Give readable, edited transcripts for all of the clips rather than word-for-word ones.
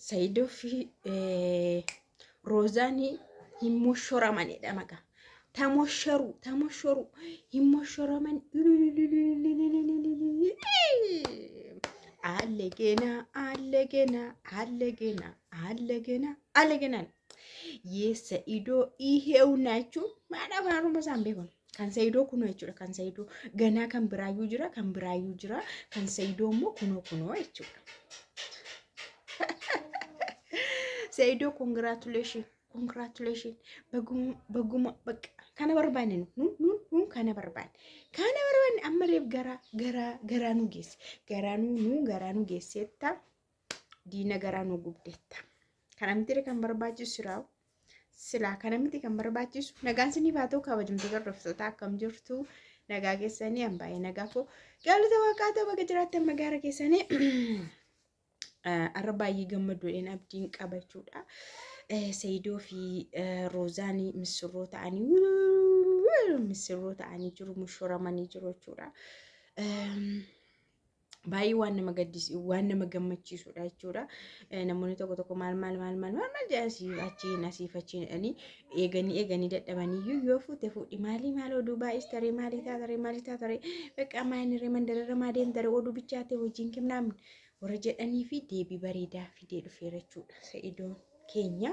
Saidoo fi Rozaanii himmoshooramanidha maqaa. Tamoshoru himmoshooraman allegena Saidoo iheu nachu mana baruma sambe kon kan Saidoo kuno jechuudha kan Saidoo ganaa kan biraayyuu jira kan Saidoo immoo kuno jechuudha. Saidoo congratulations baguma kana barbaanne nun kana barbaanne ammareef gara nu geesse gara nu geessetta diina gara nu gubdetta kana miti kan barbaachisu raaw sila kana miti kan barbaachisu nagaan sinii baatoo kabajamtu gardoftoota akkam jirtu nagaa keessanii ambaa'ee nagaa koo galata waaqaata baga jiraattan magaara keessanii arbaayii gammadoodhaan abdiin qabachuudha. Saidoo fi Rozaanii misirroo ta'anii jiru mushooramanii jiru jechuudha. Baay'ee waan nama gaddisiisu waan nama gammachiisudha jechuudha. Namoonni tokko maal jaasii achiin asiifachiin eeganii dadhabanii yoo fuute fuudhi maal oduu baay'is taree maali taatare bakka maaniree mandararra maadeen daree oduu bichaatee hojiin kennaamu warra jedhanii fi deebii bareedaa fidee dhufeera jechuudha. Saidoon keenya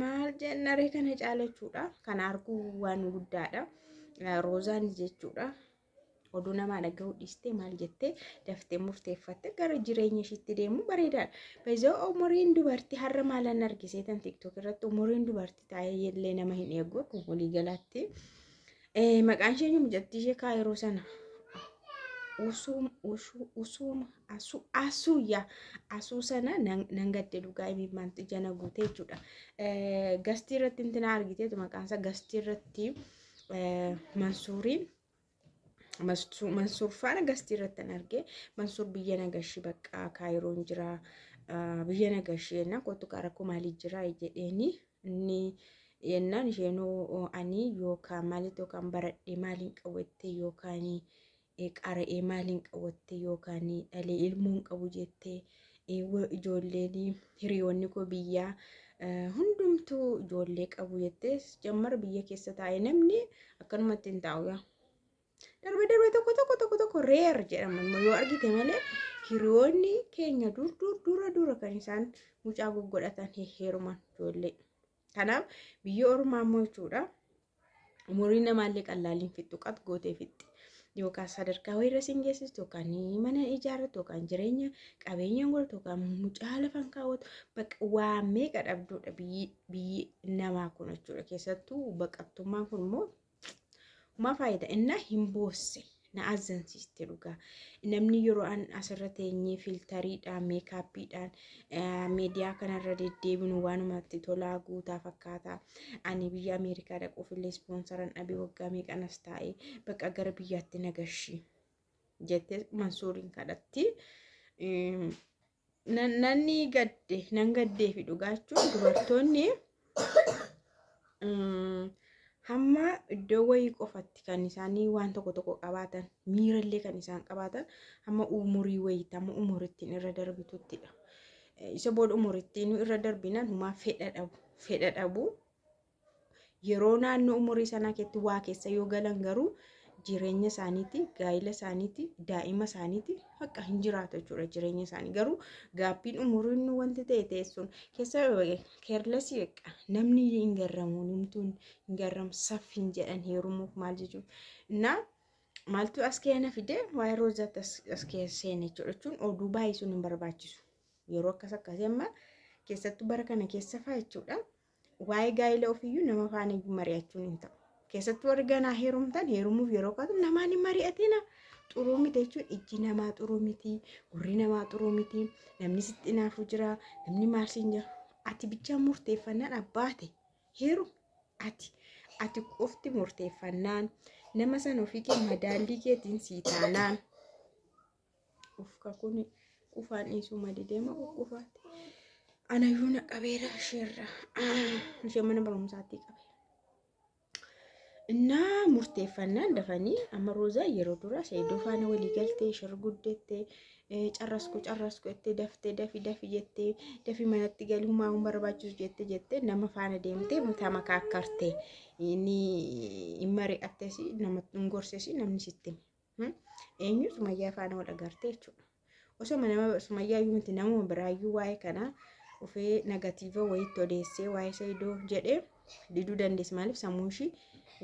maal jennaree kana caalachuudha. Kana arguu waan guddaadha. Rozaanii jechuudha. Oduu namaa dhaga'uu dhiistee maal jettee daftee murteeffatte gara jireenya ishiitti deemu bareedaadha. Baay'ee umuriin dubartii har'a maalan argiseetan TikTok irratti umuriin dubartii taa'ee illee nama hin eegu kun walii galaatti. Maqaan ishee mucattii ishee Kaayiroo sana asuu sana nangadde dhugaa imimmaantu jana guute jechuudha. Gastii irratti intina argiteetu maqaan isaa gastii irratti Mansuur faana gastii irratti argee Mansuur biyya nagashii bakka Kaayiroon jira biyya nagashii na kootu karakoo maalii jira jedheeni inni yennaan isheenoo ani yookaan maalitti yookaan baradhee maaliin qawwattee yookaan qara'ee maaliin qawwattee yookaan dhalee ilmoon qabu jettee ijoolleen hiriyoonni koo biyyaa hundumtuu ijoollee qabu jettee jammar biyya keessa taa'ee namni akkanumatti hin taa'u yaa. Darbe tokko reer jedhama yoo argite malee hiriyoonni keenya dura kan isaan mucaa goggodhatan heeruman ijoollee. Kanaaf biyya ormaa immoo jechuudha. Umurii namaallee qallaaliin fixxu qat gootee fixxi. Yookaan sadarkaa wayirra siin geessistu yookaan mana ijaarratu yookaan jireenya qabeenyaan godhatu yookaan mucaa lafan kaawwatu bakka waa meeqa dhabduudha biyyi namaa kun jechuudha. Keessattuu baqattummaan kun immoo ma faayidaa inni hin boosse na azansiiste dhugaa. Namni yeroo an asirra teenyee filtariidhaan meekaappiidhaan miidiyaa kanarra deddeebinu waanumatti tolaa guutaa fakkaata. Ani biyya Ameerikaa dhaquuf illee ispoonsaran dhabee waggaa meeqanas taa'ee bakka gara biyyaatti nagashii jettee Mansuuriin kadhatti. Nan gaddee fi dhugaachuun dubartoonni hamma iddoo wayii qofatti kan isaanii waan tokko qabaatan miirallee kan isaan qabaatan hamma umurii wayii hamma umurittiin irra darbituttidha. Isa booda umurittiin irra darbinaan humaa fedha dhabu yeroo naannoo umurii sanaa keessatti waa keessa yoo galan garuu jireenya isaaniiti gaa'ila isaaniiti daa'ima isaaniiti akka hin jiraatu jechuudha. Jireenya isaanii garuu gaabbiin umuriin wanti ta'e teessuun keessa keerlesii beekaa namni hin garramu nimtuun hin garramu saffin jedhan heerumuuf maal jechuudha. Na maaltu as keena fide waa'ee Rozaatti as seene jechuudha. Oduu baay'isuun hin barbaachisu yeroo akkasii amma keessattuu bara kana keessa fa'aa jechuudha. Waa'ee gaa'ila ofiyyuu nama faana mari'achuun hin ta'u. Keessattuu warri ganaa heerumtan heerumuuf yeroo qaatu namaan hin mari'atina. Xuruu miti jechuun ijji namaa xuruu miti, gurri namaa xuruu miti, namni sitti naafu jira, namni maarsiin jira. Ati bicha murteeffannaan abbaate heeru ati qofti murteeffannaan nama sana ofii kee madaallii keetiin sii taanaan ufka kun qufaan dhiisuu madideema qufaati. Anayyuu na qabeera isheerra ishee mana barumsaatti qabe. እና murteeffannaan dafanii amma roozaa yeroo dura Saayidoo faana walii galtee shirguddettee carrasku jettee dafi jettee dafi manatti galuumaa hin barbaachisu jettee nama faana deemtee mutaa makaa akkarte inni mari'attes nama ngorses namni sitti eenyu Sumayyaa faana wal agartee jechuudha. Osoo nama Sumayyaa yuumti nama biraayyuu waa'ee kana ofee negatiiva wayiitti odeessee waa'ee Saayidoo jedhee diduu dandeessi maaliif sammuu ishii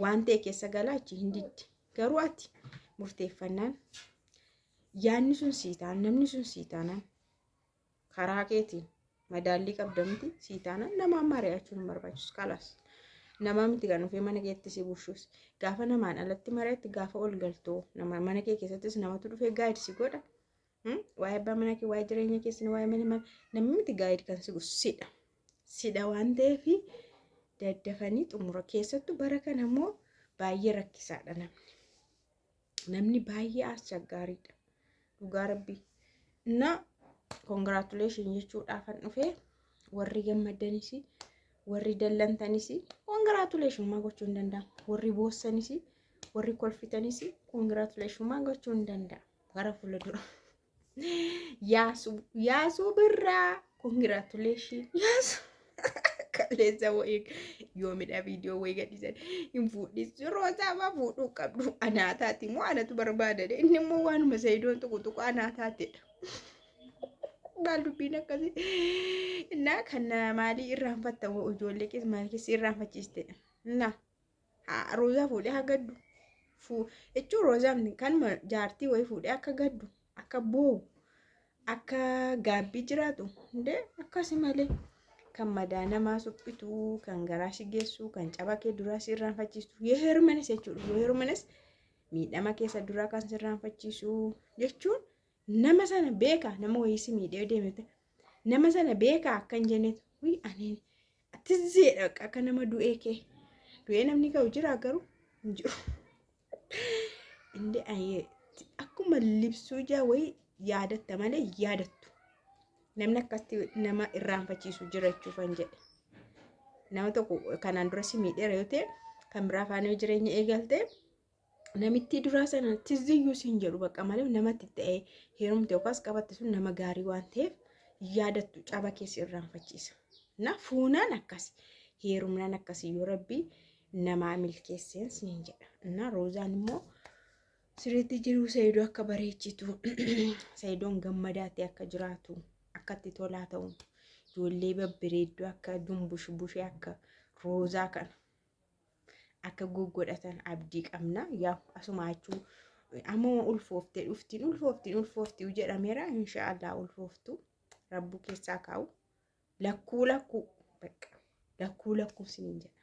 waan ta'e keessa galaachi hin diddi. Garuu ati murteeffannaan yaanni sun siitaan namni sun siitaanaan karaa keetiin madaallii qabdamti siitaanaan namaan mari'achuun hin barbaachisu kalaas. Nama miti kan dhufee mana keetti si bushuus gaafa namaan alatti mari'atti gaafa ol galtoo nama mana kee keessattis namatu dhufee gaayid si godha. Waa'ee abbaa mana kee waa'ee jireenya keessan waa'ee mana namni miti gaayid kan si godhu sidha waan ta'eef daddafanii xumura keessattuu bara kana immoo baay'ee rakkisaadha namni baay'ee aschaggaaridha dhugaa rabbii na congratulation jechuudhaafan dhufee warri gammadanis warri dallantanis congratulation maa gochuu hin danda'amu warri boossanis warri kolfitanis congratulation maa gochuu hin danda'amu gara fuuldura yaasuu birraa congratulation yaasuu Kalesa way yoomidha video way gadhiisan hin fuudhis Roozaa ma fuudhuu qabdu anaataati moo anatu barbaadade inni immoo waanuma Saayidoon tuqutuqu anaataatidha maal dubbiin akkasii na kan maalii irraanfatta ijoollee keessa maal keessa irraanfachiiste na Roozaa fuudhee haa gaddu jechuun Roozaan kan jaartii way fuudhee akka gaddu akka boo'u akka gaabbii jiraatu hundee akkasii malee. Kan madaa namaa suphitu kan garaa shigeessu kan caba kee duraa sirraanfachiisu yoo heerumanis jechuudha yoo heerumanis miidhama keessa duraa kan sirraanfachiisu jechuun nama sana beeka nama wayisi miidhee deemte nama sana beeka akka hin jennetu wi ani atizzeedha akka nama du'ee namni ka'u jira garuu hin jiru inde ayee akkuma libsuu jaa wayi yaadatta malee yaadattu. Namni akkasti nama irraanfachiisu jira jechuufan jedhe. Nama tokko kanaan dura si miidheera yoo ta'e kan biraa faana jireenya eegalte namitti duraa sana tiziyyuu siin jedhu bakka malee namatti ta'ee heerumte yookaas qabatte sun nama gaarii waan ta'eef yaadattu caba keessa irraanfachiisa. Na fuunaan akkas heerumnaan akkasii yoo rabbii namaa milkeesseen siin jedha. Na Roozaan immoo sirriitti jiruu Saayidoo akka bareechitu Saayidoon gammadaatti akka jiraatu. Akkatti tolaa ta'u ijoollee babbareedduu akka dumbushbushee akka Roozaa kana akka goggodhatan abdii qabna yaa asuma achuu amma ulfooftee ulfooftii jedhameera inshaallah ulfooftu rabbu keessaa kaa'u lakkuu bakka lakkuu siniin jedha.